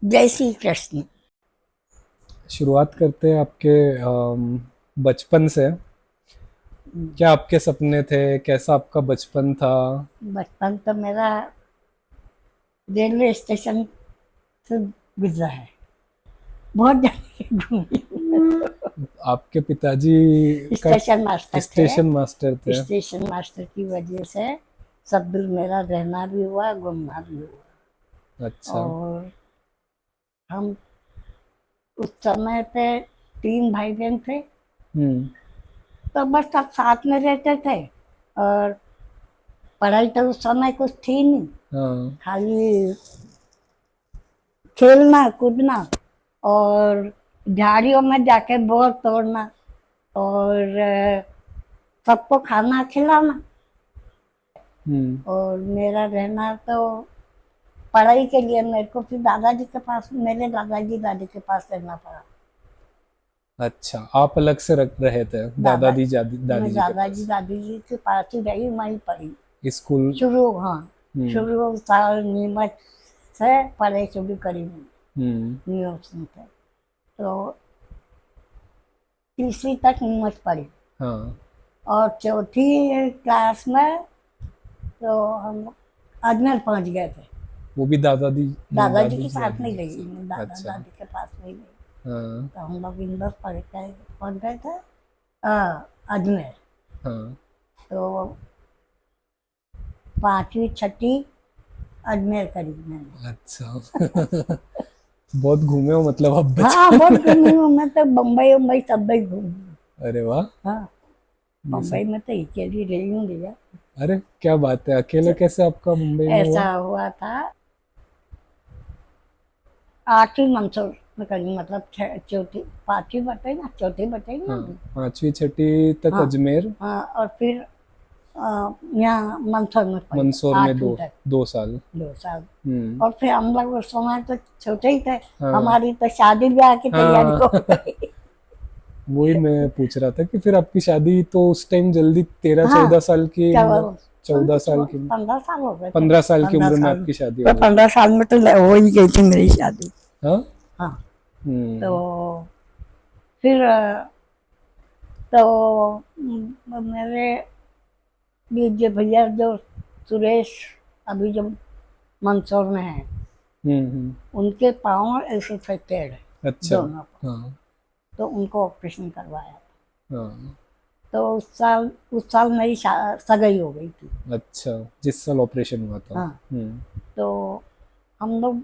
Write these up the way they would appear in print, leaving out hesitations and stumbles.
जय श्री कृष्ण। शुरुआत करते हैं आपके बचपन से। क्या आपके सपने थे? कैसा आपका बचपन था? बचपन तो मेरा रेलवे स्टेशन से गुजरा है। बहुत जगह घूमी आपके पिताजी हूँ। का स्टेशन मास्टर स्टेशन थे। मास्टर थे? स्टेशन मास्टर की वजह से सब दिन मेरा रहना भी हुआ, घूमना भी हुआ। अच्छा। और हम उस समय पे 3 भाई बहन थे। हम्म। तो बस सब साथ में रहते थे। और पढ़ाई तो उस समय कुछ थी नहीं, हाँ। खाली खेलना कूदना और झाड़ियों में जाके बोर तोड़ना और सबको खाना खिलाना। हम्म। और मेरा रहना तो पढ़ाई के लिए मेरे को फिर दादाजी के पास, मेरे दादाजी दादी के पास रहना पड़ा। अच्छा, आप अलग से रख रहे थे दादा दादी मैं जी के दादाजी पास? दादी जी के पास ही रही, वहीं पढ़ी स्कूल? शुरू। हाँ, हम्म। शुरू साल नीमच से पढ़ाई शुरू करी मैंने, हम्म। नीमच से। तो तीसरी तक नीमच पढ़ी। हाँ। और चौथी क्लास में तो हम अजमेर पहुंच गए थे। वो भी दादाजी दादी के साथ नहीं दादी के गई, मैं साथ? दादा अच्छा। दादी के पास नहीं गई। हाँ। तो हम लोग इंदौर पढ़ के पहुंच गए थे अजमेर। हाँ। तो 5वीं 6ठी अजमेर करी मैंने। अच्छा। बहुत घूमे हो मतलब आप हाँ, बचपन बहुत घूमी में। हूँ मैं तो, बम्बई उम्बई सब भी घूमी। अरे वाह! हाँ, ये सब। बम्बई में तो अकेली रही हूँ भैया। अरे क्या बात है! अकेले च- कैसे आपका मुंबई में हुआ? ऐसा हुआ था, 8वीं मंसूर में करी, मतलब चौथी 5वीं बताई ना, चौथी बताई ना हाँ, अभी। पांचवी छठी तक हाँ, अजमेर। हाँ, और फिर यहाँ मंदसौर में पढ़ी मंदसौर में 8वीं दो तक, 2 साल। 2 साल। हम्म। और फिर हम लोग उस समय तो छोटे ही थे। हाँ। हमारी तो शादी ब्याह की तैयारी हाँ। हो गई। वही मैं पूछ रहा था कि फिर आपकी शादी तो उस टाइम जल्दी, तेरह हाँ, चौदह साल की उम्र? चलो, 14 साल की? 15 साल हो गए थे। 15 साल की पंद्रह उम्र में साल में आपकी शादी हो तो गई थी? 15 साल में तो हो ही गई थी मेरी शादी। हाँ। हाँ। तो हम्म। फिर तो मेरे बीजे भैया जो सुरेश अभी जो मंदसौर में है, हम्म। उनके पाँव ऐसे थे टेढ़े, अच्छा। दोनों पाँव। हाँ। तो उनको ऑपरेशन करवाया। हाँ। तो उस साल मेरी सगाई हो गई थी। अच्छा, जिस साल ऑपरेशन हुआ था। हाँ। हम्म। तो हम लोग,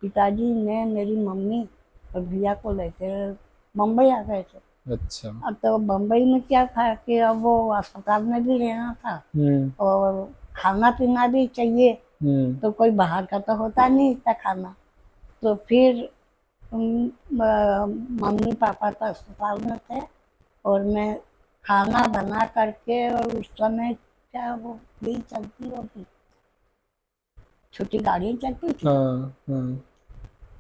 पिताजी ने मेरी मम्मी और भैया को लेकर मुंबई आ गए थे। अच्छा। अब तो बम्बई में क्या था कि अब वो अस्पताल में भी रहना था हम्म। और खाना पीना भी चाहिए। हम्म। तो कोई बाहर का तो होता नहीं इतना खाना। तो फिर मम्मी पापा तो अस्पताल में थे और मैं खाना बना करके, और उस समय क्या वो भी चलती होगी, छोटी गाड़ी चलती थी। हाँ। हाँ।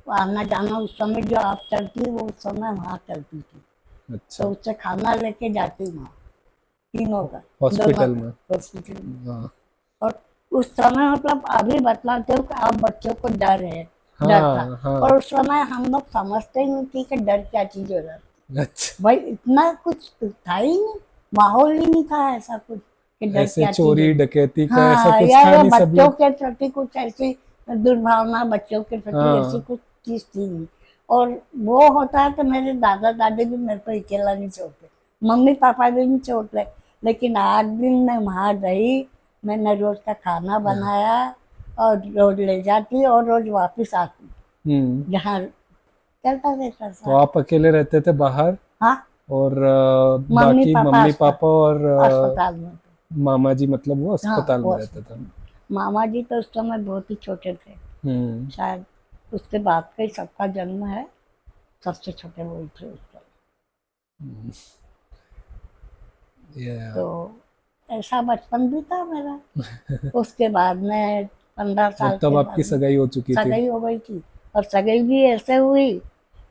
वो आना जाना उस समय जो आप चलती, वो उस समय वहाँ चलती थी। अच्छा। तो उससे खाना लेके जाती वहाँ, तीनों का, दोनों हॉस्पिटल का, में? हॉस्पिटल में। हाँ। और उस समय मतलब अभी बतलाते हो कि आप बच्चों को डर है, डर था। हाँ। हाँ। और उस समय हम लोग समझते ही नहीं थी कि डर क्या चीज होता है। अच्छा। भाई इतना कुछ था ही नहीं, माहौल ही नहीं था ऐसा कुछ कि डर ऐसे क्या चीज चोरी होती। डकैती का ऐसा हाँ, कुछ या था नहीं, सब बच्चों लोग? के प्रति कुछ ऐसी दुर्भावना, बच्चों के प्रति ऐसी हाँ। कुछ चीज थी नहीं। और वो होता है तो मेरे दादा दादी भी मेरे को अकेला नहीं छोड़ते, मम्मी पापा भी नहीं छोड़ते। लेकिन 8 दिन मैं वहाँ रही, मैंने रोज का खाना बनाया और रोज ले जाती और रोज वापस आती, हम्म। जहाँ चलता रहता तो था। आप अकेले रहते थे बाहर? हाँ, और मम्मी बाकी पापा मम्मी पापा और अस्पताल में थे। मामा जी, मतलब वो हाँ, अस्पताल वो में रहते थे? अस्पताल में। मामा जी तो उस समय बहुत ही छोटे थे, हम्म। शायद उसके बाद का ही सबका जन्म है, सबसे छोटे वही थे उस समय। ये तो ऐसा बचपन भी था मेरा। उसके बाद में 15 साल तब के आपकी बाद में सगाई हो चुकी थी? सगाई हो गई थी। और सगाई भी ऐसे हुई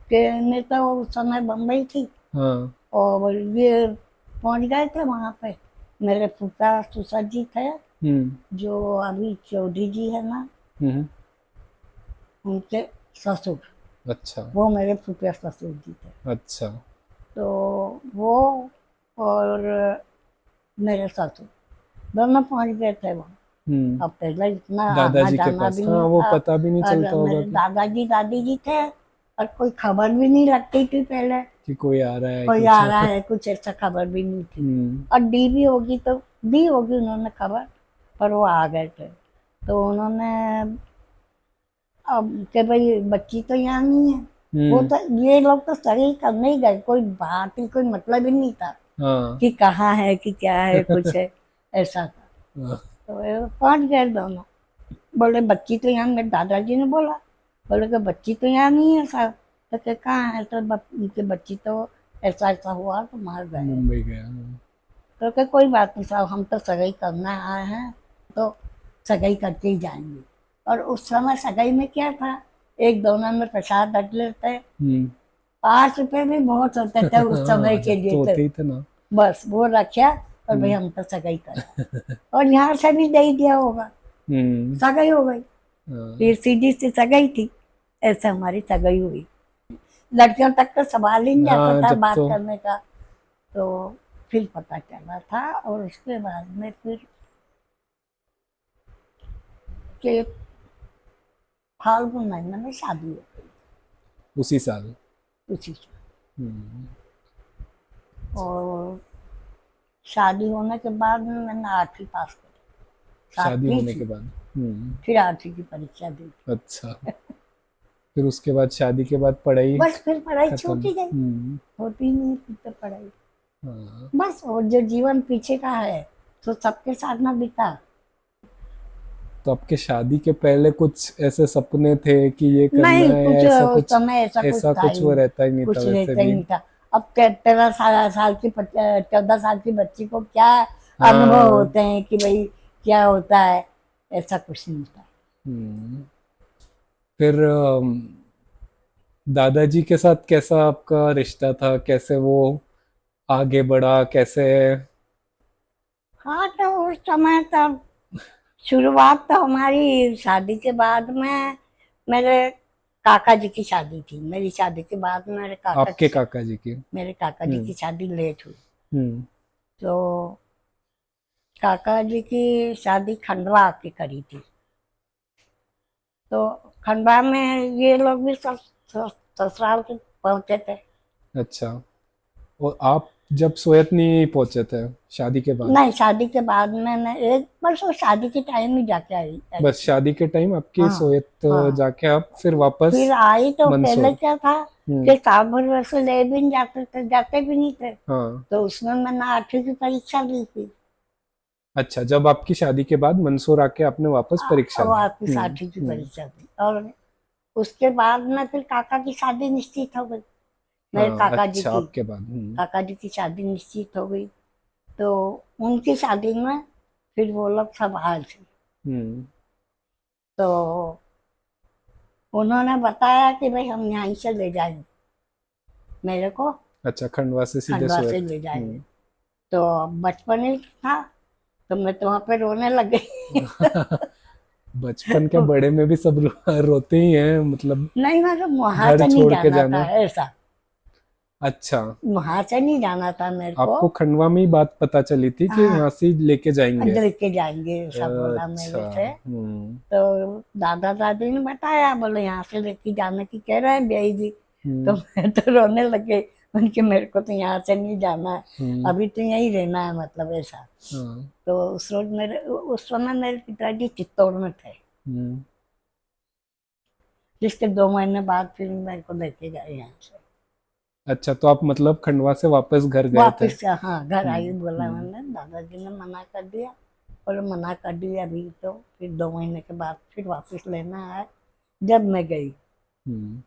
कि मैं तो उस समय बम्बई थी हाँ। और ये पहुंच गए थे वहाँ पे। मेरे फूफा सुसर जी थे, हम्म। जो अभी चौधरी जी है ना, हम्म। उनके ससुर, अच्छा। वो मेरे फूफे ससुर जी थे। अच्छा। तो वो और मेरे ससुर दोनों पहुंच गए थे वहाँ। हम्म। अब पहले इतना आना दादाजी के जाना पास, भी हाँ नहीं वो था। पता भी नहीं और चलता होगा मेरे कि दादाजी दादी जी थे, और कोई खबर भी नहीं लगती थी पहले, कोई आ रहा है कोई कुछ। आ रहा है कुछ, ऐसा खबर भी नहीं थी। हम्म। और दी भी होगी तो दी होगी उन्होंने खबर, पर वो आ गए थे। तो उन्होंने अब कि भाई बच्ची तो यहाँ नहीं है, वो हम्म। तो ये लोग तो सही करने ही गए, कोई बात ही कोई मतलब ही नहीं था हाँ। कि कहाँ है कि क्या है कुछ है, ऐसा था। हाँ। तो वो पहुंच गए दोनों। बोले बच्ची तो यहाँ, मेरे दादाजी ने बोला, बोले कि बच्ची तो यहाँ नहीं है साहब। तो क्या कहाँ है, तो उनकी बच्ची तो ऐसा ऐसा हुआ तो मार गए। मुंबई गया। तो क्या कोई बात नहीं साहब, हम तो सगाई करना आए हैं, तो सगाई करके ही जाएंगे। और उस समय सगाई में क्या था, एक दोना में प्रसाद रख लेते, हम्म। 5 रुपए भी बहुत होते थे उस समय हाँ, के जब लिए तो तो। होते ही थे ना। बस वो रखा, और भाई हम्म। हम तो सगाई करा, और यहाँ से भी दे दिया होगा, हम्म। सगाई हो गई। हाँ। फिर सीधी सी सगाई थी, ऐसे हमारी सगाई हुई। लड़कियों तक तो सवाल ही नहीं जाता हाँ, था जब बात तो करने का। तो फिर पता चला था, और उसके बाद में फिर कि फाल्गुन महीने में शादी हो गई उसी साल। उसी से। हम्म। और शादी होने के बाद में मैंने 8वीं पास करी, शादी 7वीं होने के थी, बाद। हम्म। फिर 8वीं की परीक्षा दी थी। अच्छा। फिर उसके बाद शादी के बाद पढ़ाई बस फिर पढ़ाई खत्म। छूट ही गई, हम्म। होती ही नहीं फिर तो पढ़ाई। हाँ। बस, और जो जीवन पीछे का है तो सबके साथ ना बीता। तो आपके शादी के पहले कुछ ऐसे सपने थे कि ये करना नहीं है, कुछ या ऐसा उस कुछ? समय ऐसा कुछ ऐसा था ही कुछ वो नहीं, रहता ही नहीं था कुछ वैसे रहता ही भी। नहीं था। अब 13 साल की 14 साल की बच्ची को क्या अनुभव हाँ। होते हैं कि भाई क्या होता है, ऐसा कुछ नहीं था। हम्म। फिर दादाजी के साथ कैसा आपका रिश्ता था, कैसे वो आगे बढ़ा, कैसे? हाँ तो उस समय तब शुरुआत तो हमारी शादी के बाद में, मेरे काका जी की शादी थी। मेरी शादी के बाद में मेरे काका की आपके काका जी की? मेरे काका जी हम्म। की शादी लेट हुई। हम्म। तो काका जी की शादी खंडवा आके करी थी। तो खंडवा में ये लोग भी सब ससुराल के पहुंचे थे। अच्छा। और आप जब सोयत नहीं पहुंचे थे शादी के बाद? नहीं, शादी के बाद में मैं एक बस वो शादी के टाइम ही जाके आई बस थी। शादी के टाइम आपकी हाँ सोयत हाँ। जाके आप फिर वापस फिर आई तो पहले मंदसौर? क्या था हम्म। कि साल भर वैसे ले भी नहीं जाते थे, जाते भी नहीं थे। हाँ। तो उसमें मैंने 8वीं की परीक्षा दी थी। अच्छा, जब आपकी शादी के बाद मंदसौर आके आपने वापस परीक्षा वो दी? आपकी 8वीं की हम्म। परीक्षा दी, और उसके बाद में फिर काका की शादी निश्चित हो गई। मेरे हाँ, काका जी अच्छा, की आपके बाद। काका जी की शादी निश्चित हो गई। तो उनकी शादी में फिर वो लोग सब आए थे। हम्म। तो उन्होंने बताया कि भाई हम यहीं से ले जाएंगे मेरे को, अच्छा, खंडवा से सीधे खंडवा से सोयत। ले जाएंगे। तो बचपन ही था, तो मैं तो वहां पे रोने लग गई। बचपन के बड़े में भी सब रोते ही हैं, मतलब नहीं, मतलब वहां घर से नहीं छोड़ के जाना था जाना। ऐसा, अच्छा। वहां से नहीं जाना था मेरे को। आपको खंडवा में ही बात पता चली थी कि हाँ, वहां से लेके जाएंगे? लेके जाएंगे ऐसा बोला अच्छा। मेरे से। हम्म। तो दादा दादी ने बताया, बोले यहाँ से लेके जाने की कह रहे हैं बेई जी। तो हम्म। मैं तो रोने लगे, उनके मेरे को तो यहाँ से नहीं जाना है, हम्म। अभी तो यहीं रहना है, मतलब ऐसा। हाँ। तो उस समय मेरे पिताजी चित्तौड़ में थे, हम्म। जिसके 2 महीने बाद फिर मेरे को लेके गए यहाँ से अच्छा, तो आप मतलब खंडवा से वापस घर गए थे? वापिस। हाँ, घर आई, बोला हम्म। मैंने, दादाजी ने मना कर दिया, और मना कर दिया अभी, तो फिर 2 महीने के बाद फिर वापस लेना है। जब मैं गई हम्म।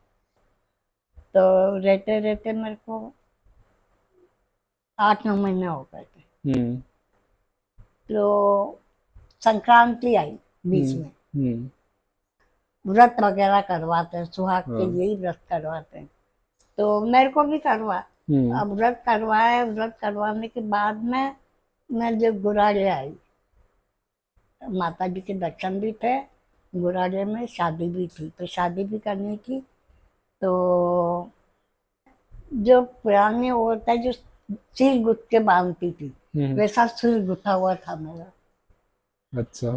तो रहते रहते मेरे को 8-9 महीने हो गए थे। हम्म। तो संक्रांति आई बीच हम्म। में, हम्म। व्रत वगैरह करवाते हैं, सुहाग के हाँ। यही व्रत करवाते हैं। तो मेरे को भी करवा। हम्म। अब व्रत करवाए, व्रत करवाने के बाद में मैं जब गुराड़े आई, माता जी के दर्शन भी थे, गुराड़े में शादी भी थी, तो शादी भी करनी थी। तो जो पुरानी औरत है जो सिर गुथ के बांधती थी, हम्म। वैसा सिर गुथा हुआ था मेरा। अच्छा।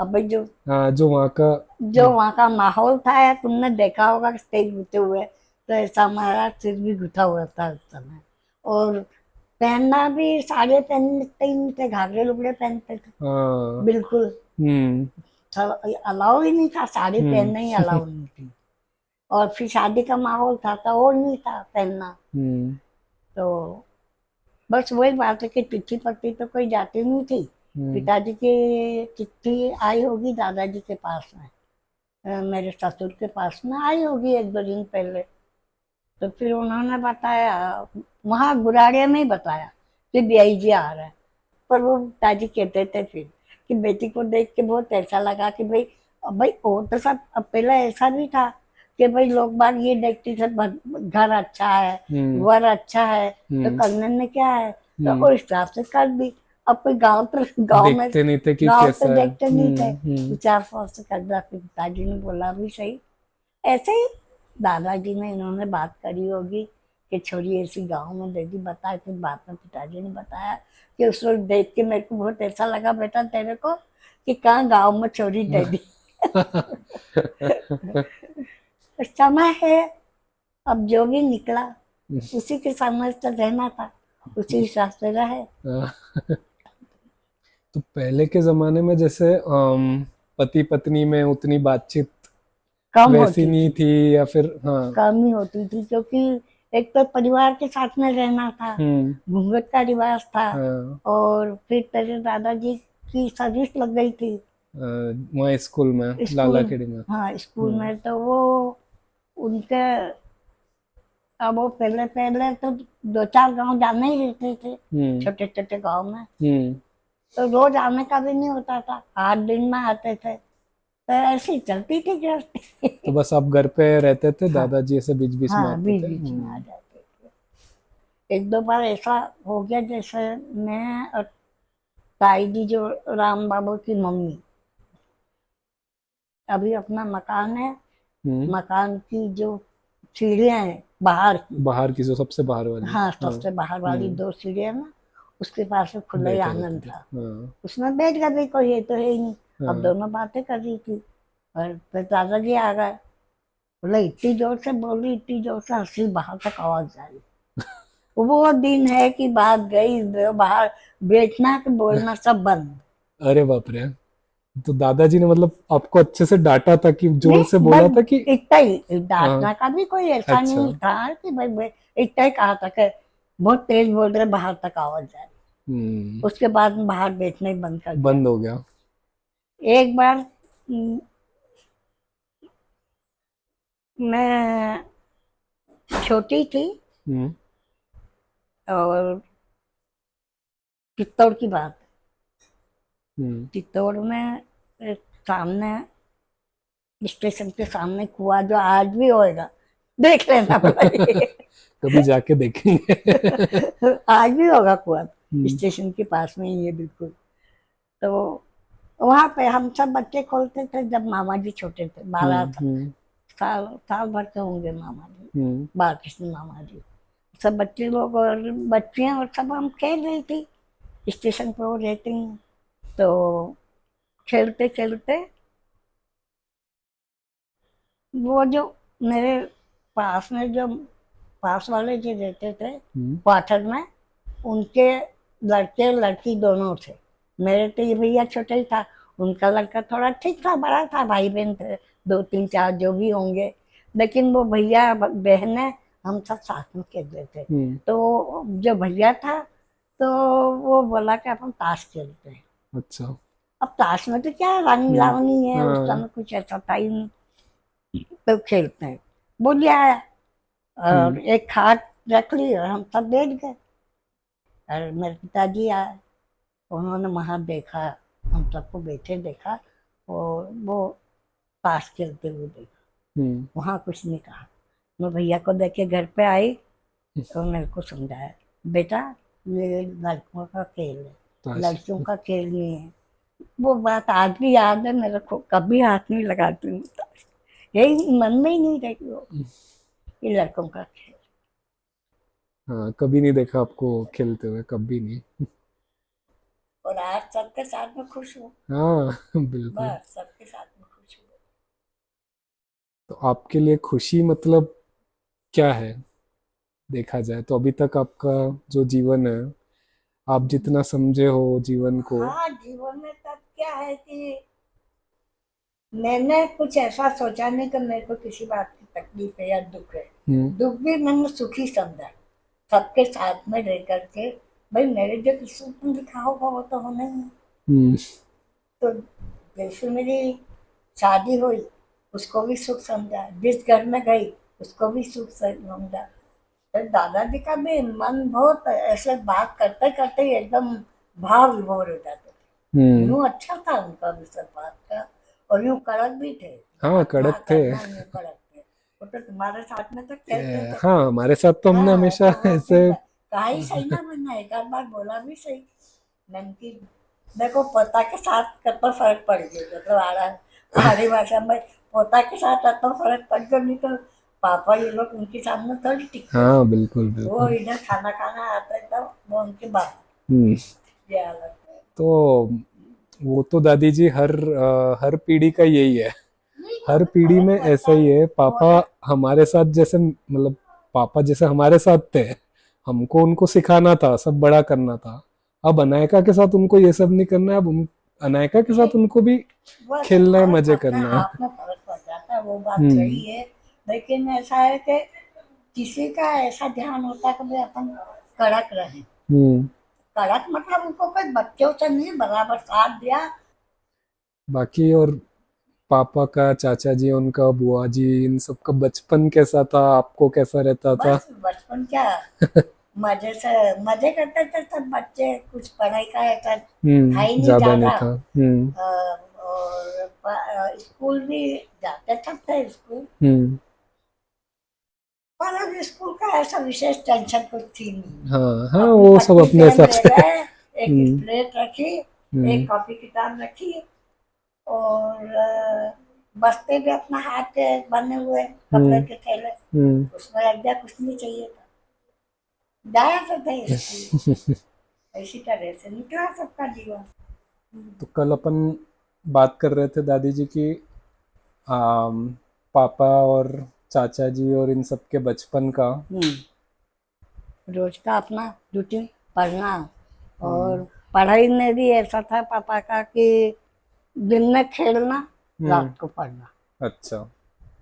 अब भाई जो हाँ, जो वहाँ का। जो वहाँ का माहौल था, या तुमने देखा होगा स्टेज गुथे हुए, तो ऐसा हमारा सिर भी गुथा हुआ था उस समय। और पहनना भी साड़ियाँ पहनते ही नहीं थे, घाघरे लुगड़े पहनते थे हाँ। बिल्कुल। हम्म। अलाउ ही नहीं था, साड़ी हम्म। पहनना ही अलाउ नहीं थी। और फिर शादी का माहौल था तो और नहीं था पहनना। हम्म। तो बस वही बात है कि चिट्ठी पत्री तो कोई जाती नहीं थी। हम्म। पिताजी की चिट्ठी आई होगी दादाजी के पास में, मेरे ससुर के पास में आई होगी एक दो दिन पहले। तो फिर उन्होंने बताया, वहां गुराड़िया में ही बताया कि बियाई जी आ रहा है। पर वो पिताजी कहते थे फिर कि बेटी को देख के बहुत ऐसा लगा कि भाई, अब भाई और तो सब, अब पहले ऐसा भी था कि भाई लोग बाग ये देखते थे घर अच्छा है, हम्म। वर अच्छा है, तो हम्म। करने में क्या है। तो हम्म। उस हिसाब से कर दी। अब कोई गांव तो गांव में, देखते नहीं थे कि गांव तो कैसा है। देखते नहीं थे, हम्म। विचार सोच से कर दिया। फिर पिताजी ने बोला भी सही। ऐसे ही दादाजी ने इन्होंने बात करी होगी कि छोरी ऐसी गांव में दे दी, बताए। फिर बाद में पिताजी ने बताया कि उस वक्त देख के मेरे को बहुत ऐसा लगा बेटा तेरे को कि कहाँ गांव में छोरी दे दी। समय है, अब जो भी निकला उसी के समझ से रहना था, उसी हिसाब से रहे। तो पहले के जमाने में जैसे पति पत्नी में उतनी बातचीत कम वैसी होती नहीं थी, थी, या फिर हाँ। कम ही होती थी, क्योंकि एक तो परिवार के साथ में रहना था, हम्म। घूंघट का रिवाज था। हाँ। और फिर तेरे दादाजी की सर्विस लग गई थी वहाँ स्कूल में, लाला स्कूल, केडी में। हाँ स्कूल हम्म। में। तो वो उनके, अब वो पहले पहले तो दो चार गांव जाने ही रहते थे, हम्म। छोटे छोटे गांव में। हम्म। तो रोज आने का भी नहीं होता था, 8 दिन में आते थे। तो ऐसी चलती थी तो गृहस्थी। बस आप घर पे रहते थे, हाँ, दादाजी ऐसे बीच बीच में हाँ आते बीच थे। बीच में आ हम्म। जाते थे। एक दो बार ऐसा हो गया, जैसे मैं और ताई जी जो राम बाबू की मम्मी, अभी अपना मकान है, हम्म। मकान की जो सीढ़ियाँ हैं बाहर की, बाहर की, जो सबसे बाहर वाली। हाँ हाँ। सबसे बाहर वाली हम्म। 2 सीढ़ियाँ ना, उसके पास में खुला ही बैठे रहते आंगन थे। था। हाँ। उसमें बैठ गए, भाई कोई है तो है ही नहीं। अब हाँ। दोनों बातें कर रही थी, और फिर दादाजी आ गए। बोले इतनी जोर से बोल रही, इतनी जोर से हंसी बाहर तक आवाज आई। वो दिन है कि बात गई, बाहर बैठना कि बोलना सब बंद। अरे बाप रे। तो दादाजी ने मतलब आपको अच्छे से डांटा था कि जोर नहीं, से बोला था कि। बस इतना ही, हाँ। डांटना का भी कोई ऐसा अच्छा। नहीं था कि भाई इतना ही कहा था कि बहुत तेज बोल रहे, बाहर तक आवाज जा रही। हम्म। उसके बाद में बाहर बैठना ही बंद कर दिया। बंद हो गया। एक बार मैं छोटी थी, हम्म। और चित्तौड़ की बात, हम्म। चित्तौड़ में एक सामने, स्टेशन के सामने कुआं जो आज भी होएगा, देख लेना भाई। कभी जाके देखेंगे। आज भी होगा कुआं, हम्म। स्टेशन के पास में ही है बिल्कुल। तो वहां पे हम सब बच्चे खोलते थे जब मामा जी छोटे थे, हम्म। 12 हम्म। साल साल भर के होंगे मामा जी, हम्म। बालकृष्ण मामा जी। सब बच्चे लोग और बच्चियां और सब हम खेल रही थी, स्टेशन पे वो रहती हैं। तो खेलते खेलते वो जो मेरे पास में जो पास वाले जो रहते थे हम्म। क्वार्टर में, उनके लड़के लड़की दोनों थे। मेरे तो ये भैया छोटा ही था, उनका लड़का थोड़ा ठीक था, बड़ा था, भाई बहन थे दो तीन चार जो भी होंगे। लेकिन वो भैया बहनें हम सब साथ में खेलते थे। हम्म। तो जो भैया था, तो वो बोला कि अपन ताश खेलते हैं। अच्छा। अब ताश में तो क्या रंग हम्म। लावनी है, उस हाँ। समय कुछ ऐसा था ही नहीं। तो खेलते हैं, बोलिए आया, और हम्म। एक खाट रख ली और हम सब बैठ गए। और मेरे पिताजी आए, उन्होंने वहां देखा, हम सबको बैठे देखा, और वो ताश खेलते हुए देखा। हम्म। वहां कुछ नहीं कहा। मैं भैया को देख के घर पे आई, तो मेरे को समझाया, बेटा ये लड़कों का खेल है, ताश। लड़कियों का खेल नहीं है। वो बात आज भी याद है मेरे को, कभी हाथ नहीं लगाती हूँ ताश। यही मन में ही नहीं रही वो, ये लड़कों का खेल। हाँ, कभी नहीं देखा आपको खेलते हुए, कभी नहीं। और आज सबके साथ में खुश हूँ, हाँ बिल्कुल। बस सबके साथ में खुश हूँ। तो आपके लिए खुशी मतलब क्या है, देखा जाए तो अभी तक आपका जो जीवन है, आप जितना समझे हो जीवन को। हाँ, जीवन में तब क्या है कि मैंने कुछ ऐसा सोचा नहीं कि मेरे को किसी बात की तकलीफ है या दुख है। हम्म। दुख भी मैंने सुखी समझा, सबके साथ में रह करके। भाई मेरे जो किस्मत में लिखा होगा वो तो होना ही है। हम्म। तो जैसे मेरी शादी हुई, उसको भी सुख समझा, जिस घर में गई उसको भी सुख समझा। तो दादाजी का भी मन बहुत ऐसे बात करते करते ही एकदम भाव विभोर हो जाते थे। हम्म। यूं अच्छा था उनका भी सब बात का, और यूं कड़क भी थे, हाँ, हाँ कड़क थे। करना यूं कड़क थे। वो तो तुम्हारे साथ में तो खेलते थे। हाँ, हमारे साथ तो हमने हाँ हमेशा तो वो ऐसे। फिर कहा ही सही ना, मैंने एक आध बार बोला भी सही। मैंने कि देखो पोता के साथ कितना फर्क पड़ गया, मतलब आड़ी भाषा में पोता के साथ इतना फर्क पड़ गया, नहीं तो पापा ये लोग उनके सामने थोड़ी टिकते थे। हाँ बिल्कुल वो बिल्कुल। इधर खाना खाना आता था, वो उनके बाहर, हम्म। ये हालत है। तो वो तो दादी जी हर पीढ़ी का यही है। नहीं, हर अभी पीढ़ी फर्क में पड़ता ऐसा ही है है। पापा थोड़ा। हमारे साथ जैसे, मतलब पापा जैसे हमारे साथ थे, हमको उनको सिखाना था, सब बड़ा करना था। अब अनायका के साथ उनको ये सब नहीं करना है। अब अनायका के साथ नहीं, उनको भी वैसे खेलना है, फर्क मजे अपने करना है। आप में फर्क पड़ जाता है, वो बात हम्म। सही है। लेकिन ऐसा है कि किसी का ऐसा ध्यान होता है कि भाई अपन कड़क रहे। हम्म। कड़क मतलब उनको कोई बच्चों से नहीं, बराबर साथ दिया। बाकी और पापा का, चाचा जी उनका, बुआ जी, इन सबका बचपन कैसा था, आपको कैसा रहता था? बस बचपन क्या, मजे से मजे करते थे सब बच्चे, कुछ पढ़ाई का ऐसा था ही नहीं ज्यादा नहीं ज्यादा। था। हम्म। और स्कूल भी जाते थे स्कूल, हम्म। पर अब स्कूल का ऐसा विशेष टेंशन कुछ थी नहीं। हाँ हाँ, अपनी वो सब पट्टी अपने पेन हिसाब ले से। गए, एक हम्म। स्लेट रखी, एक हम्म। कॉपी किताब रखी, और बस्ते भी अपना हाथ के बने हुए कपड़े हम्म। के थैले, हम्म। उसमें रख दिया, कुछ नहीं चाहिए था, जाया तो थे स्कूल। इसी तरह से निकला सबका जीवन। तो कल अपन बात कर रहे थे दादी जी की, पापा और चाचा जी और इन सब के बचपन का। रोज का अपना रूटीन, पढ़ना। हम्म। और पढ़ाई में भी ऐसा था पापा का कि दिन में खेलना, हम्म। रात को पढ़ना। अच्छा।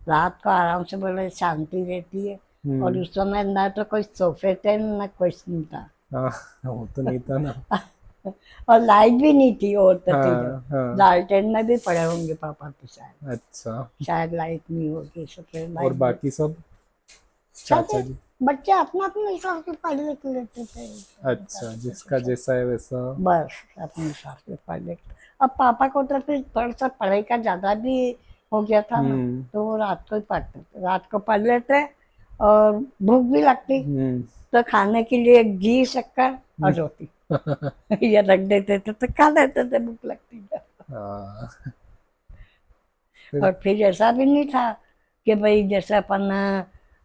रात को आराम से बोले शांति रहती है। और हम्म। उस समय ना तो कोई सोफे थे ना कुछ नहीं था। हाँ, वो तो नहीं था ना। और लाइट भी नहीं थी, और तो थी जब हाँ हाँ। लालटेन में भी पड़े होंगे पापा तो शायद। अच्छा। शायद लाइट नहीं होगी, सफेद और लाइट बस। बाकी सब सब चाचा जी? बच्चे अपना अपने हिसाब से पढ़ लिख लेते थे, अच्छा, जिसका जैसा है वैसा। बस अपने हिसाब से पढ़ लेते। अब पापा को तो फिर थोड़ा सा पढ़ाई का ज्यादा भी हो गया था ना, हम्म। तो वो रात को ही पढ़ते थे, रात को पढ़ लेते। और भूख भी लगती, हम्म। तो खाने के लिए घी शक्कर और रोटी ये रख देते थे, तो खा लेते थे भूख लगती है। हाँ, फिर। और फिर ऐसा भी नहीं था कि भाई जैसे अपन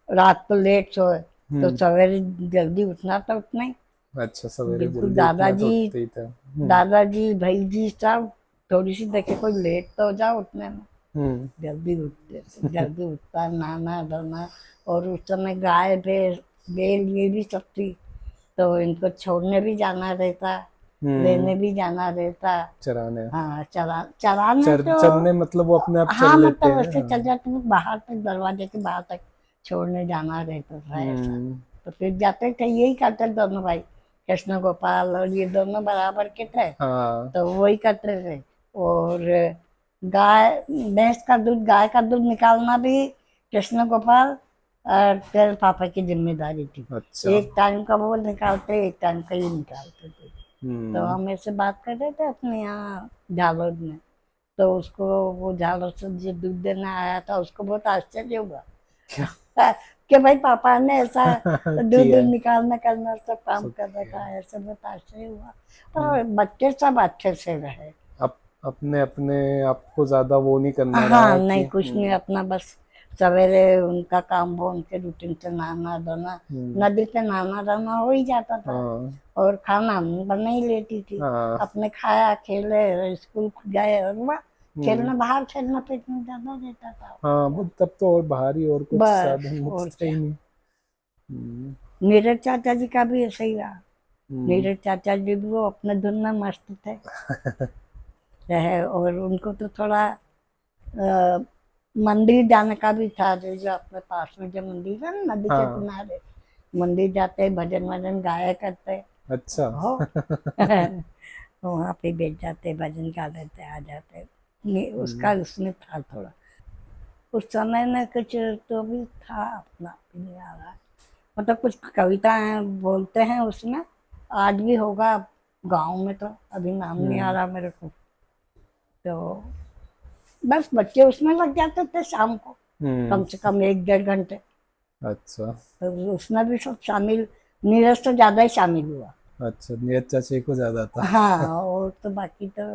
रात को लेट सोए तो हम्म। सवेरे जल्दी उठना, तो उतना ही। अच्छा, सवेरे बिल्कुल जल्दी उठना तो दादाजी, उठते ही था। दादाजी भाई जी सब थोड़ी सी देखे कोई लेट तो हो जाओ उठने में, हम्म। जल्दी उठते थे, जल्दी उठता, नहाना धोना। और उस समय गाय भैंस बैल ये भी सब थी, तो इनको छोड़ने भी जाना रहता, हम्म। लेने भी जाना रहता। चराने। हाँ चराना तो, चरने मतलब वो अपने आप हाँ चल लेते मतलब हैं, वैसे चल हाँ। जाते थे, बाहर तक दरवाजे के बाहर तक छोड़ने जाना रहता था ऐसा। हम्म। तो फिर जाते थे, यही करते दोनों भाई, कृष्ण गोपाल और ये दोनों बराबर के थे, हाँ। तो वही करते थे। और गाय भैंस का दूध, गाय का दूध निकालना भी कृष्ण गोपाल और तेरे पापा की जिम्मेदारी थी। अच्छा। एक टाइम का वो निकालते, एक टाइम का ये निकालते थे। तो हम्म। हम ऐसे बात कर रहे थे अपने यहाँ झालोद में, तो उसको, वो झालोद से जो दूध देने आया था उसको बहुत आश्चर्य हुआ क्या? कि भाई पापा ने ऐसा दूध किया दूध है, निकालना करना सब काम सब कर किया रखा है। है, ऐसे बहुत आश्चर्य हुआ। और बच्चे सब अच्छे से रहे। अब अपने अपने आपको ज्यादा वो नहीं करना रहा हाँ है नहीं कि कुछ नहीं, अपना बस सवेरे उनका काम वो उनके रूटीन से नहाना धोना, हम्म, नदी पे नहाना धोना हो ही जाता था। हाँ और खाना बना ही लेती थी, हाँ। अपने खाया खेले स्कूल गए और वह हम्म, खेलना, बाहर खेलना पीटना ज्यादा रहता था। हाँ वो तब तो और बाहरी और कुछ बस साधन और मुझता क्या। ही नहीं। हम्म, मेरे चाचा जी का भी ऐसा ही रहा। हम्म, मेरे चाचा जी भी वो अपने धुन में मस्त थे रहे, और उनको तो थोड़ा मंदिर जाने का भी था, जो अपने पास में जो मंदिर है ना नदी के हाँ किनारे, मंदिर जाते भजन वजन गाया करते अच्छा। हो। वहाँ पे बैठ जाते भजन गा लेते आ जाते। उसका हम्म, उसमें था थोड़ा, उस समय में कुछ तो भी था अपना भी नहीं आ रहा है। मतलब कुछ कविताएं बोलते हैं उसमें, आज भी होगा गांव में, तो अभी नाम नहीं आ हम्म, रहा मेरे को। तो बस बच्चे उसमें लग जाते थे शाम को, हम्म, कम से कम 1 1.5 घंटे। अच्छा तो उसमें भी सब शामिल, नीरज तो ज्यादा ही शामिल हुआ। अच्छा, नीरज चाचा को ज्यादा था। हाँ और तो बाकी तो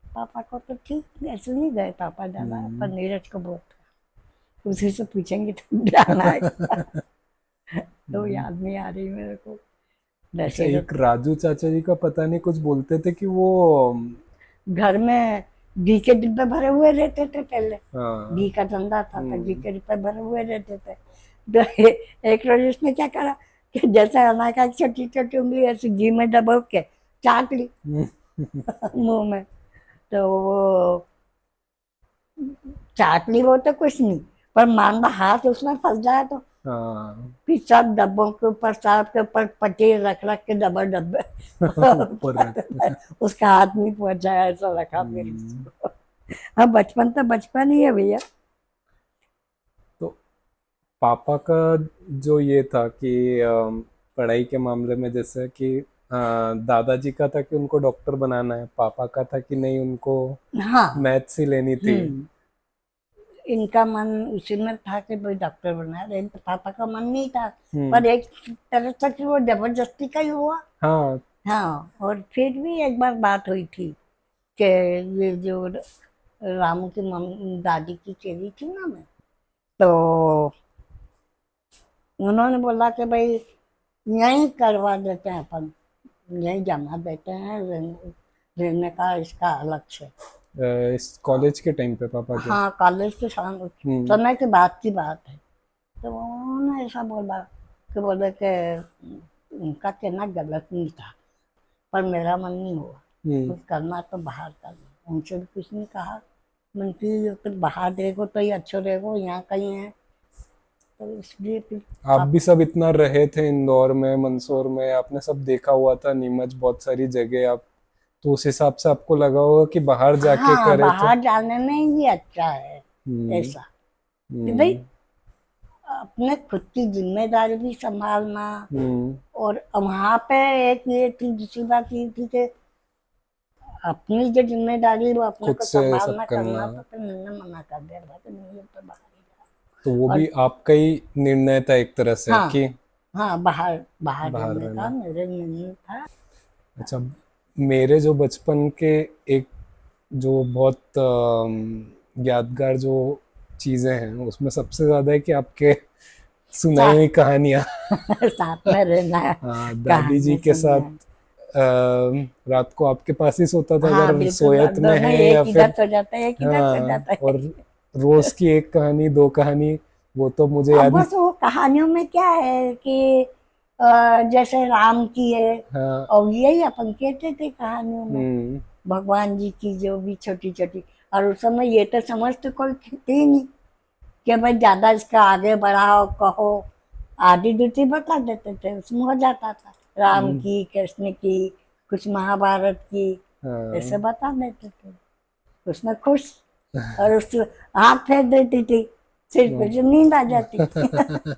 पापा को तो ठीक ऐसे नहीं गए पापा ज्यादा, पर हम्म। नीरज को बहुत था। उसी से पूछेंगे तो ध्यान आएगा। तो हम्म। याद नहीं आ रही मेरे को अच्छा, वैसे एक तो। राजू चाचा जी का पता नहीं कुछ बोलते थे कि वो घर में घी के डिब्बे भरे हुए रहते थे पहले, हाँ। घी का धंधा था तो घी हम्म, के डिब्बे भरे हुए रहते थे। तो एक रोज उसने क्या करा कि जैसे अनाज का छोटी छोटी उंगली ऐसे घी में डबो के चाट ली हम्म, मुंह में। तो वो चाट ली वो तो कुछ नहीं, पर मान लो हाथ उसमें फंस जाए तो हाँ। फिर सब डब्बों के ऊपर सांप के ऊपर पट्टी रख रख के डबल डब्बे ऊपर रखते हैं। उसका हाथ नहीं पहुंचा, ऐसा रखा मेरे हम्म, को। हाँ बचपन तो बचपन ही है भैया। तो पापा का जो ये था कि पढ़ाई के मामले में जैसे कि दादाजी का था कि उनको डॉक्टर बनाना है, पापा का था कि नहीं उनको हाँ। मैथ्स ही लेनी थी। हम्म। इनका मन उसी में था कि भाई डॉक्टर बना रहे, तो पापा का मन नहीं था। हम्म, पर एक तरह से कि वो जबरदस्ती का ही हुआ। हाँ। हाँ और फिर भी एक बार बात हुई थी कि ये जो रामू की दादी की चेली थी ना मैं, तो उन्होंने बोला कि भाई यहीं करवा देते हैं अपन, यहीं जमा देते हैं, रहने का इसका अलग से। इस कॉलेज के टाइम पे पापा के। हाँ कॉलेज के हम्म, समय के बाद की बात है। तो उन्होंने ऐसा बोला कि बोले कि उनका कहना गलत नहीं था, पर मेरा मन नहीं हुआ, हम्म। कुछ करना तो बाहर करना। उनसे भी कुछ नहीं कहा, मन की फिर बाहर देखो तो ही अच्छो रहेगो, यहाँ कहीं है। तो इसलिए फिर आप आप। भी सब इतना रहे थे इंदौर में मंदसौर में, आपने सब देखा हुआ था, नीमच बहुत सारी जगह आप, तो उस हिसाब से आपको लगा होगा कि बाहर जाके हाँ करे तो। बाहर जाने में ही अच्छा है, हम्म, ऐसा कि भाई हम्म, अपने खुद की जिम्मेदारी भी संभालना। हम्म। और वहां पे एक ये थी, दूसरी बात ये थी कि अपनी जो जिम्मेदारी वो अपने खुद को से सब संभालना करना, करना, तो फिर मैंने मना कर दिया था कि नहीं ये तो बाहर ही तो वो जाओ। भी और आपका ही निर्णय था एक तरह से हाँ, कि हाँ बाहर बाहर बाहर रहने का रहना। मेरे निर्णय था। अच्छा, मेरे जो बचपन के एक जो बहुत यादगार जो चीजें हैं उसमें सबसे ज्यादा है कि आपके सुनाई हुई साथ कहानियां। साथ में रहना है, हाँ, दादी जी कहानियां के सुनना साथ है। रात को आपके पास ही सोता था हाँ अगर बिल्कुल, सोयत में दोनों है या एक इधर फिर। सो जाता है एक इधर सो हाँ, जाता है। और रोज की एक कहानी दो कहानी, वो तो मुझे अब याद नहीं। बस वो कहानियों में क्या है कि जैसे राम की है, हाँ। और यही अपन कहते थे कहानियों में, हम्म, भगवान जी की जो भी छोटी छोटी। और उस समय ये तो समझ तो कोई थी ही नहीं कि भाई ज्यादा इसका आगे बढ़ाओ कहो, आधी दूसरी बता देते थे, उसमें हो जाता था। राम हम्म, की कृष्ण की, कुछ महाभारत की, ऐसे हाँ। बता देते थे, उसमें खुश। और उस हाथ फेर देती थी सिर पे, जो नींद आ जाती थी।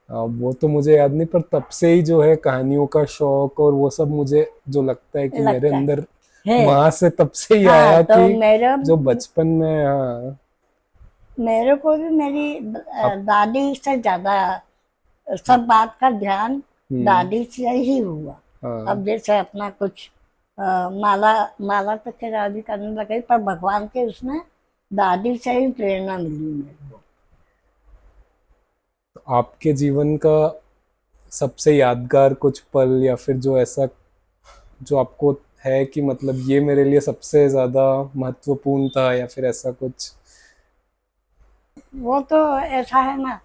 वो तो मुझे याद नहीं, पर तब से ही जो है कहानियों का शौक और वो सब मुझे जो लगता है कि मेरे लगता अंदर है। वहां से तब से ही हाँ आया तो कि जो बचपन में। हाँ। मेरे को भी मेरी अब। दादी से ज्यादा सब बात का ध्यान हम्म, दादी से ही हुआ। हाँ। अब जैसे अपना कुछ माला माला तक के दादी करने लगी, पर भगवान के उसमें दादी से ही प्रेरणा मिली मेरे को। तो आपके जीवन का सबसे यादगार कुछ पल या फिर जो ऐसा जो आपको है कि मतलब ये मेरे लिए सबसे ज्यादा महत्वपूर्ण था या फिर ऐसा कुछ? वो तो ऐसा है ना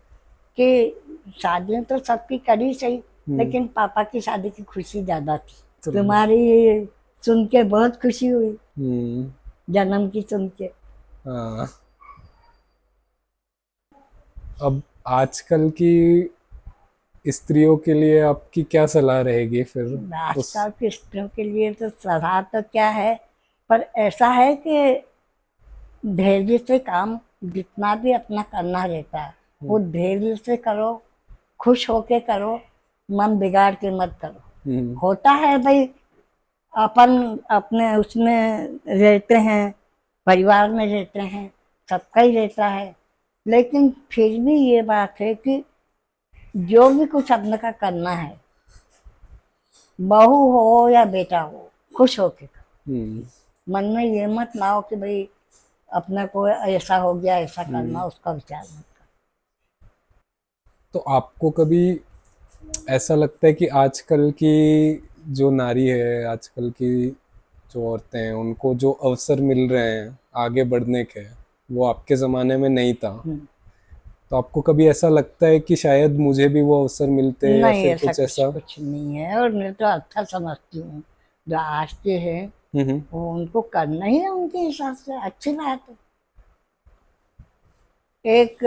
कि शादी तो सबकी करी सही, लेकिन पापा की शादी की खुशी ज्यादा थी। तो तुम्हारी सुन के बहुत खुशी हुई, हम्म। जन्म की सुन के। हाँ। अब आजकल की स्त्रियों के लिए आपकी क्या सलाह रहेगी फिर उस? आजकल की स्त्रियों के लिए तो सलाह तो क्या है, पर ऐसा है कि धैर्य से काम जितना भी अपना करना रहता है वो धैर्य से करो, खुश होके करो, मन बिगाड़ के मत करो। हम्म। होता है भाई, अपन अपने उसमें रहते हैं, परिवार में रहते हैं, सबका ही रहता है, लेकिन फिर भी ये बात है कि जो भी कुछ अपने का करना है, बहू हो या बेटा हो, खुश होके करो। हम्म। मन में ये मत लाओ कि भाई अपने को ऐसा हो गया, ऐसा करना, उसका विचार मत तो आपको कभी ऐसा लगता है कि आजकल की जो नारी है, आजकल की जो औरतें हैं, उनको जो अवसर मिल रहे हैं आगे बढ़ने के, वो आपके ज़माने में नहीं था? करो। तो आपको कभी ऐसा लगता है कि शायद मुझे भी वो अवसर मिलते या नहीं, फिर ऐसा कुछ कुछ ऐसा? कुछ नहीं है, और मैं तो अच्छा समझती हूँ जो आज के हैं हम्म। वो उनको करना ही है उनके हिसाब से, अच्छी बात है। एक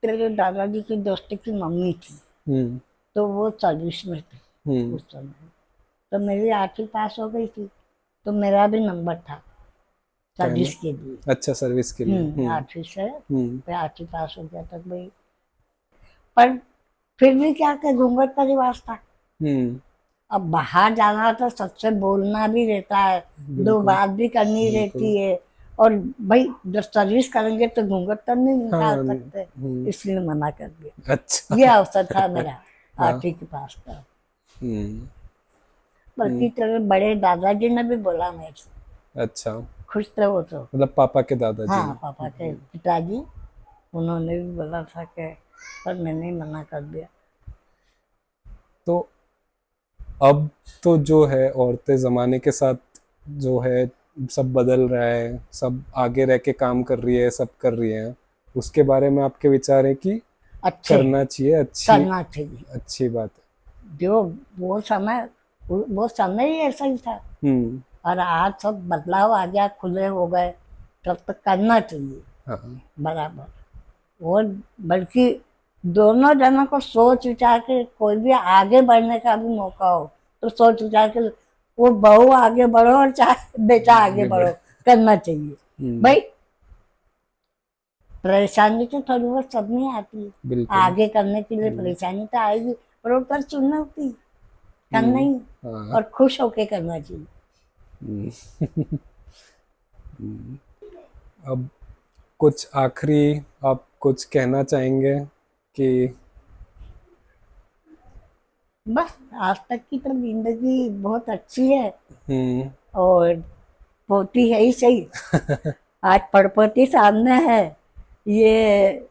तेरे दादाजी की दोस्त की मम्मी थी, हम्म। तो वो सर्विस में थी हम्म। उस समय। तो मेरी 8वीं पास हो गई थी, तो मेरा भी नंबर था क्या है ना? सर्विस के लिए। अच्छा, सर्विस के लिए। 8वीं से हम्म। मैं 8वीं पास हो गया तक भाई। पर फिर भी क्या कि घूंघट का रिवाज था। हम्म। अब बाहर जाना तो सबसे बोलना भी रहता है, दो बिल्कुल। बात भी करनी बिल्कुल। रहती है। और भाई जब सर्विस करेंगे तो घूंघट तो नहीं निकाल हाँ। सकते, हम्म। इसलिए मना कर दिया। अच्छा। ये अवसर था मेरा हाँ। 8वीं के पास का। हम्म। बल्कि हम्म। तेरे बड़े दादाजी ने भी बोला मेरे से, अच्छा, खुश थे वो तो। मतलब पापा के दादाजी हाँ, ने। पापा के पिताजी, उन्होंने भी बोला था कि, पर मैंने ही मना कर दिया। तो अब तो जो है औरतें ज़माने के साथ जो है सब बदल रहा है, सब आगे रह के काम कर रही है, सब कर रही है। उसके बारे में आपके विचार है कि अच्छे करना हैं, चाहिए? अच्छी करना चाहिए। अच्छी बात जो वो समय, वो समय ही ऐसा ही था। है। हम्म। और आज सब बदलाव आ गया, खुले हो गए, तब तक करना चाहिए हाँ। बराबर। और बल्कि दोनों जनों को सोच विचार के, कोई भी आगे बढ़ने का भी मौका हो तो सोच विचार के, वो बहू आगे बढ़ो और चाहे बेटा आगे आगे बढ़। बढ़ो, करना चाहिए। हम्म। भाई परेशानी तो थोड़ी बहुत सब में आती है, बिल्कुल। आगे करने के लिए हम्म। परेशानी तो आएगी, पर वो कर चुनना होती, करना हम्म। ही, हाँ। और खुश होके करना चाहिए। हम्म। हम्म। अब कुछ आखिरी आप कुछ कहना चाहेंगे कि? बस आज तक की तो जिंदगी बहुत अच्छी है, हम्म। और होती है ही सही। आज पड़पोती सामने है, ये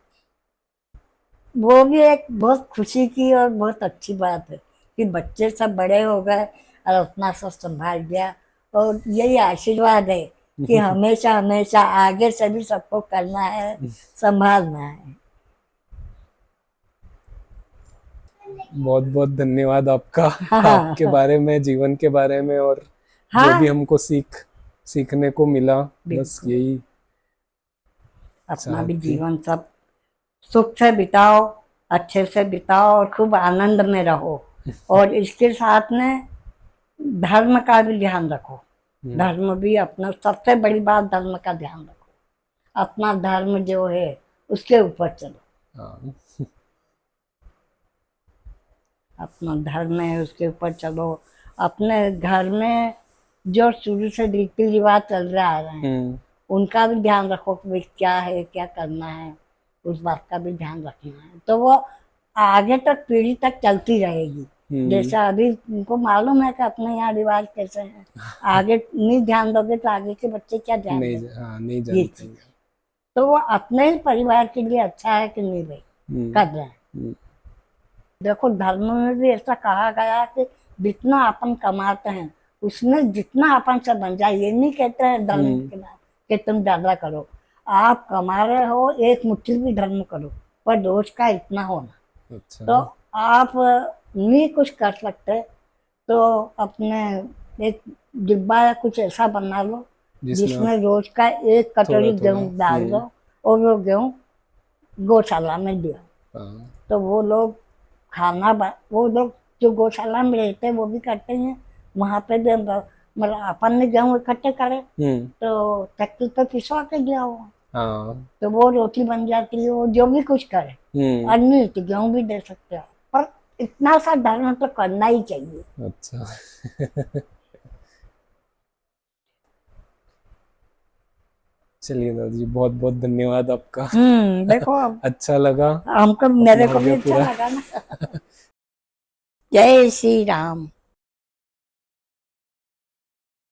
वो भी एक बहुत खुशी की और बहुत अच्छी बात है कि बच्चे सब बड़े हो गए और अपना सब संभाल गया। और यही आशीर्वाद है कि हमेशा हमेशा आगे से भी सबको करना है, संभालना है। बहुत बहुत धन्यवाद आपका। आपके हाँ, बारे में, जीवन के बारे में, और जो भी हाँ, हमको सीखने को मिला, बस बिल्कुल। यही अपना भी चाहती। जीवन सब सुख से बिताओ, अच्छे से बिताओ, और खूब आनंद में रहो। और इसके साथ में धर्म का भी ध्यान रखो। हम्म। धर्म भी अपना, सबसे बड़ी बात धर्म का ध्यान रखो। अपना धर्म जो है उसके ऊपर चलो। हाँ। अपना धर्म है उसके ऊपर चलो। अपने घर में जो शुरू से रीति रिवाज चल रहे आ रहे हैं हम्म। उनका भी ध्यान रखो कि भाई क्या है, क्या करना है, उस बात का भी ध्यान रखना है, तो वो आगे तक, पीढ़ी तक चलती रहेगी। जैसे अभी तुमको मालूम है कि अपने यहाँ रिवाज कैसे हैं, आगे नहीं ध्यान दोगे तो आगे के बच्चे क्या ध्यान नहीं देंगे। हाँ नहीं ये जानते चीज, हैं। तो वो अपने ही परिवार के लिए अच्छा है कि नहीं भाई, हम्म, कर रहे हैं। हम्म, देखो धर्म में भी ऐसा कहा गया है कि जितना अपन कमाते हैं उसमें जितना अपन से बन जाए, ये नहीं कहते हैं धर्म के नाम कि तुम ज्यादा करो। आप कमा रहे हो, एक मुट्ठी भी धर्म करो, पर दोष का इतना होना। अच्छा। तो आप नहीं कुछ कर सकते तो अपने एक डिब्बा या कुछ ऐसा बना लो जिसमें आप जिसमें रोज का एक थोड़ा कटोरी थोड़ा गेहूं डाल दो और वो गेहूं गौशाला में दिया। हाँ। तो वो लोग वो लोग जो गौशाला में रहते हैं वो भी करते हैं, वहां पे भी मतलब अपन ने गेहूं इकट्ठे करे हम्म, तो ट्रैक्टर पे पिसवा के दिया हो, हाँ। तो वो रोटी बन जाती है, वो जो भी कुछ करे। हम्म, और नहीं तो गेहूं भी दे सकते हो, पर इतना सा धर्म तो करना ही चाहिए। अच्छा। चलिए दादा जी, बहुत बहुत धन्यवाद आपका। देखो अब अच्छा लगा, हमको, अपना मेरे हो को भी गया अच्छा पूरा। लगा ना। जय श्री राम।